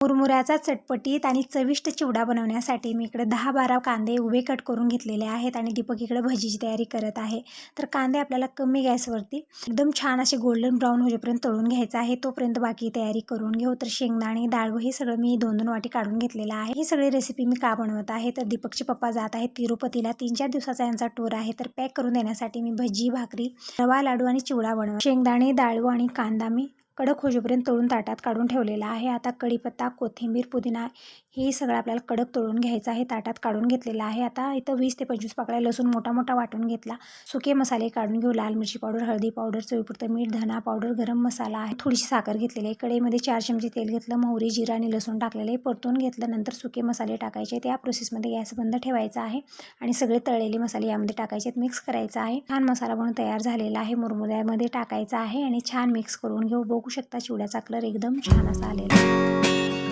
मुरमुऱ्याचा चटपटीत आणि चविष्ट चिवडा बनवण्यासाठी मी इकडे 10-12 कांदे उभे कट करून घेतलेले आहेत आणि दीपक इकडे भजीची तयारी करत आहे। तर कांदे आपल्याला कमी गॅसवरती एकदम छान असे गोल्डन ब्राऊन होईपर्यंत तळून घ्यायचं आहे, तोपर्यंत बाकी तयारी करून घेऊ। तर शेंगदाणे, डाळ हे सगळं मी 2-2 वाटी काढून घेतलेलं आहे। ही सगळी रेसिपी मी का बनवत आहे तर दीपकचे पप्पा जात आहेत तिरुपतीला, 3-4 दिवसाचा यांचा टूर आहे। तर पॅक करून देण्यासाठी मी भजी, भाकरी, रवा लाडू आणि चिवडा बनवला। शेंगदाणे, डाळू आणि कांदा मी कडक होईपर्यंत तळून ताटात काढून ठेवलेला आहे। आता कढीपत्ता, कोथिंबीर, पुदिना हे सगळं आपल्याला कडक तळून घ्यायचं आहे, ताटात काढून घेतलेला आहे। आता इथं 20 ते 25 पाकळ्या लसूण मोठा मोठा वाटून घेतला। सुके मसाले काढून घेऊ, लाल मिरची पावडर, हळदी पावडर, चवीपुरतं मीठ, धना पावडर, गरम मसाला आहे, थोडीशी साखर घेतलेली आहे। कढईमध्ये 4 चमचे तेल घेतलं, मोहरी, जिरा आणि लसूण टाकलेले आहे, परतून घेतलं। नंतर सुके मसाले टाकायचे, त्या प्रोसेसमध्ये गॅस बंद ठेवायचा आहे आणि सगळे तळलेले मसाले यामध्ये टाकायचे, मिक्स करायचा आहे। छान मसाला बनवून तयार झालेला आहे, मुरमुऱ्यामध्ये टाकायचा आहे आणि छान मिक्स करून घेऊ। बघू शकता चिवड्याचा कलर एकदम छान असा आलेला आहे।